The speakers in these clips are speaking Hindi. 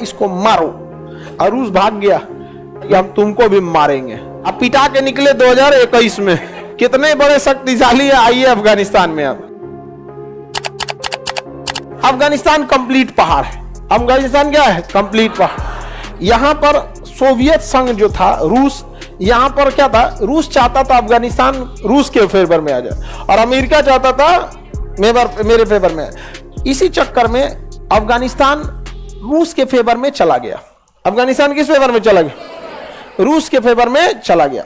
इसको मारो। और रूस भाग गया कि हम तुमको भी मारेंगे। अब पिटा के निकले 2021 में। कितने बड़े शक्तिशाली है, आइए अफगानिस्तान में। अब अफगानिस्तान कंप्लीट पहाड़ है। अफगानिस्तान क्या है? कंप्लीट पहाड़। यहां पर सोवियत संघ जो था, रूस, यहां पर क्या था, रूस चाहता था अफगानिस्तान रूस के फेवर में आ जाए और अमेरिका चाहता था मेरे फेवर में। इसी चक्कर में अफगानिस्तान रूस के फेवर में चला गया। अफगानिस्तान किस फेवर में चला गया? रूस के फेवर में चला गया।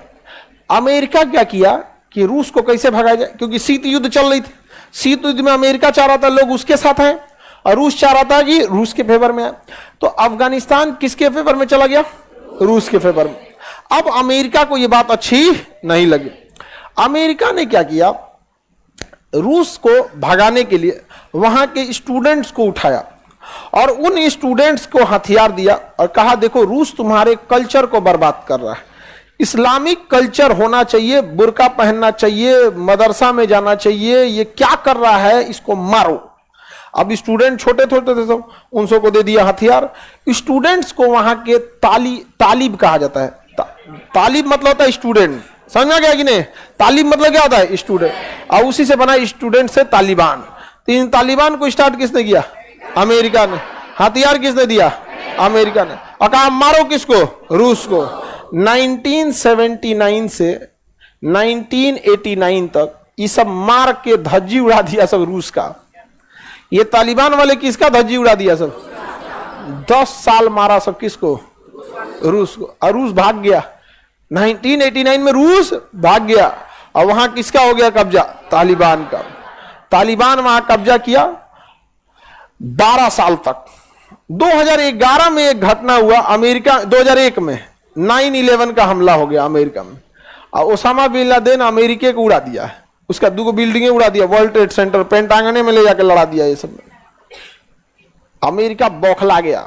अमेरिका क्या किया कि रूस को कैसे भगाया जाए, क्योंकि शीत युद्ध चल रही थी। शीत युद्ध में अमेरिका चाह रहा था लोग उसके साथ हैं और रूस चाह रहा था कि रूस के फेवर में आए। तो अफगानिस्तान किसके फेवर में चला गया? रूस के फेवर में। अब अमेरिका को यह बात अच्छी नहीं लगी। अमेरिका ने क्या किया, रूस को भगाने के लिए वहां के स्टूडेंट्स को उठाया और उन स्टूडेंट्स को हथियार दिया और कहा, देखो रूस तुम्हारे कल्चर को बर्बाद कर रहा है, इस्लामिक कल्चर होना चाहिए, बुर्का पहनना चाहिए, मदरसा में जाना चाहिए, ये क्या कर रहा है, इसको मारो। अब स्टूडेंट छोटे छोटे थे सब, उन सबको दे दिया हथियार। स्टूडेंट्स को वहां के तालिब कहा जाता है। तालिब मतलब होता है स्टूडेंट, समझ में गया कि नहीं? तालिब मतलब क्या होता है? स्टूडेंट। और उसी से बना स्टूडेंट से तालिबान। तो इन तालिबान को स्टार्ट किसने किया? अमेरिका ने। हथियार किसने दिया? अमेरिका ने। और कहा मारो किसको? रूस को। 1979 से 1989 तक ये सब मार के धज्जी उड़ा दिया सब रूस का। ये तालिबान वाले किसका धज्जी उड़ा दिया सब? 10 साल मारा सब किसको? रूस को। और रूस भाग गया। 1989 में रूस भाग गया और वहां किसका हो गया कब्जा? तालिबान का। तालिबान वहां कब्जा किया 12 साल तक। 2011 में एक घटना हुआ अमेरिका, 2001 में 9/11 का हमला हो गया अमेरिका में और ओसामा बिन लादेन अमेरिका को उड़ा दिया है। उसका 2 बिल्डिंगें उड़ा दिया, वर्ल्ड ट्रेड सेंटर, पेंटागन में ले जाकर लड़ा दिया। ये सब अमेरिका बौखला गया।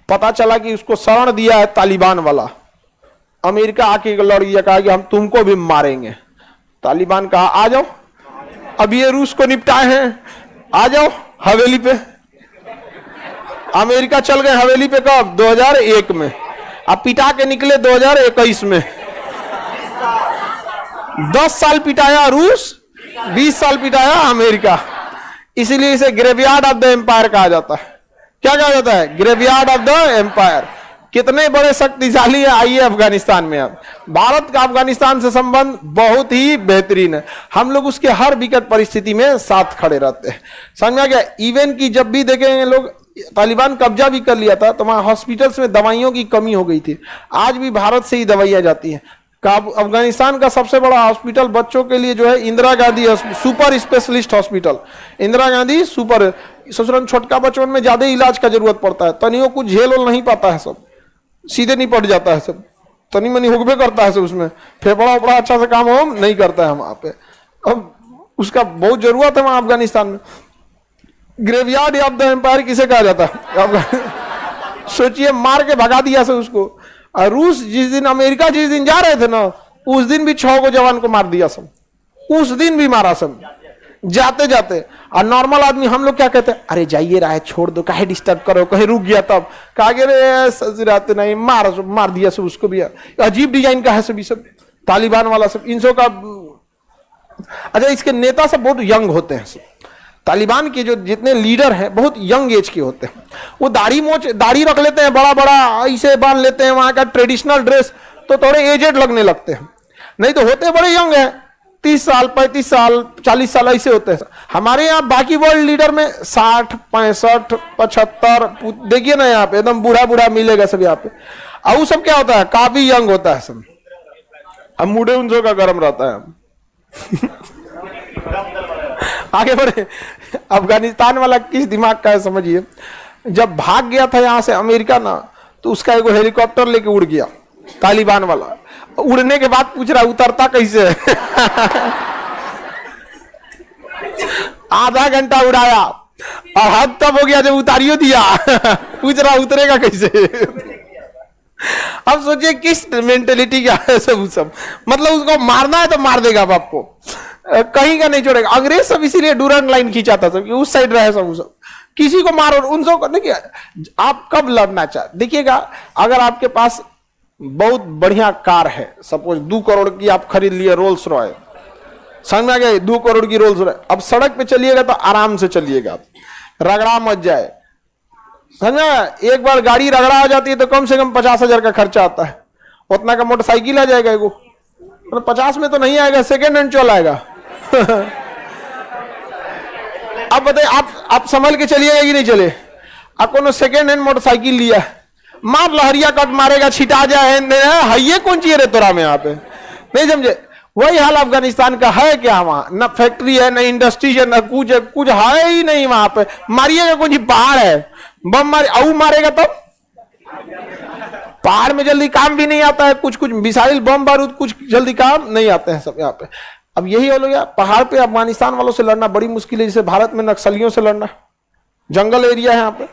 पता चला कि उसको शरण दिया है तालिबान वाला। अमेरिका आके लड़ गया, कहा कि हम तुमको भी मारेंगे। तालिबान कहा आ जाओ, अब ये रूस को निपटाए हैं, आ जाओ हवेली पे। अमेरिका चल गए हवेली पे कब? 2001 में। अब पिटा के निकले 2021 में। 10 साल पिटाया रूस, 20 साल पिटाया अमेरिका। इसीलिए इसे ग्रेवयार्ड ऑफ द एम्पायर कहा जाता है। क्या कहा जाता है? Graveyard of the empire. कितने बड़े शक्तिशाली है, आइए अफगानिस्तान में। अब भारत का अफगानिस्तान से संबंध बहुत ही बेहतरीन है। हम लोग उसके हर विकट परिस्थिति में साथ खड़े रहते हैं। समझ में आ गया? इवन की जब भी देखेंगे लोग, तालिबान कब्जा भी कर लिया था तो वहां हॉस्पिटल्स में दवाइयों की कमी हो गई थी। आज भी भारत से ही दवाइयां जाती हैं। अफगानिस्तान का सबसे बड़ा हॉस्पिटल बच्चों के लिए जो है Indira Gandhi super specialist hospital, Indira Gandhi super. ससुरन छोटका बचपन में ज्यादा इलाज का जरूरत पड़ता है, तनियों कुछ झेल नहीं पाता है, सब सीधे नहीं पड़ जाता है, सब तनी मनी हुक्बे करता है सब, उसमें फेफड़ा उपड़ा अच्छा से काम हो नहीं करता है वहां पे। अब उसका बहुत जरूरत है वहां अफगानिस्तान में। ग्रेवयार्ड ऑफ द एम्पायर किसे कहा जाता है? सोचिए, मार के भगा दिया सब उसको। और रूस जिस दिन, अमेरिका जिस दिन जा रहे थे ना, उस दिन भी 6 को जवान को मार दिया सब। उस दिन भी मारा सब जाते जाते। और नॉर्मल आदमी हम लोग क्या कहते हैं? अरे जाइए रहा है, छोड़ दो, काहे डिस्टर्ब करो, कहीं रुक गया तब कहा रे नहीं, मार दिया सब उसको भी। अजीब डिजाइन का है सब, सब तालिबान वाला सब, इन सब का। अच्छा, इसके नेता सब बहुत यंग होते हैं सब। तालिबान के जो जितने लीडर हैं बहुत यंग एज के होते हैं। वो दाढ़ी रख लेते हैं, बड़ा बड़ा ऐसे बांध लेते हैं, वहां का ट्रेडिशनल ड्रेस, तो थोड़े एजेड लगने लगते हैं। नहीं तो होते बड़े यंग हैं, 30 साल 35 साल 40 साल ऐसे होते हैं। हमारे यहाँ बाकी वर्ल्ड लीडर में 60 65 75 देखिए ना, यहाँ पे एकदम बूढ़ा बूढ़ा मिलेगा सब यहाँ पे। और वो सब क्या होता है? काफी यंग होता है सब। अब मुड़े उन का गर्म रहता है। आगे बढ़े। अफगानिस्तान वाला किस दिमाग का है समझिए। जब भाग गया था यहां से अमेरिका ना, तो उसका एगो हेलीकॉप्टर लेके उड़ गया तालिबान वाला। उड़ने के बाद पूछ रहा उतरता कैसे? आधा घंटा उड़ाया और हद तब हो गया जब उतारियो दिया। पूछ रहा उतरेगा कैसे? अब सोचिए किस मेंटेलिटी का है सब। मतलब उसको मारना है तो मार देगा बाप को, कहीं का नहीं छोड़ेगा। अंग्रेज सब इसीलिए डूरंड लाइन खींचा था सब, उस साइड रहे सब किसी को मारो, उनसे देखिए आप कब लड़ना चाहते। देखिएगा अगर आपके पास बहुत बढ़िया कार है, सपोज 2 करोड़ की आप खरीद लिए रोल्स रॉय, समझ में आ गया, 2 करोड़ की रोल्स रॉय, अब सड़क पे चलिएगा तो आराम से चलिएगा, रगड़ा मत जाए, समझा। एक बार गाड़ी रगड़ा हो जाती है तो कम से कम 50,000 का खर्चा आता है, उतना का मोटरसाइकिल आ जाएगा एगो, तो 50 में तो नहीं आएगा, सेकेंड हैंड चल आएगा। अब बताइए आप संभल के चलिएगा कि नहीं चले। आप कोनो सेकेंड हैंड मोटरसाइकिल लिया, मार लहरिया कट मारेगा, छिटा जाए, ये कौन चाहिए रे तोरा में, यहाँ पे नहीं समझे। वही हाल अफगानिस्तान का है क्या, वहां ना फैक्ट्री है, ना इंडस्ट्री है, ना कुछ है, कुछ है ही नहीं वहां पे। मारिएगा कुछ पहाड़ है, बम मारे मारेगा तो पहाड़ में जल्दी काम भी नहीं आता है, कुछ मिसाइल बम बारूद कुछ जल्दी काम नहीं आते हैं सब यहाँ पे। अब यही हो गया, पहाड़ पे अफगानिस्तान वालों से लड़ना बड़ी मुश्किल है, जैसे भारत में नक्सलियों से लड़ना, जंगल एरिया है यहाँ पे।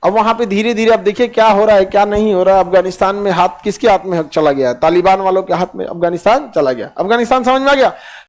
अब वहां पे धीरे धीरे अब देखिए क्या हो रहा है क्या नहीं हो रहा है। अफगानिस्तान में हाथ किसके हाथ में चला गया है, तालिबान वालों के हाथ में अफगानिस्तान चला गया। अफगानिस्तान समझ में आ गया।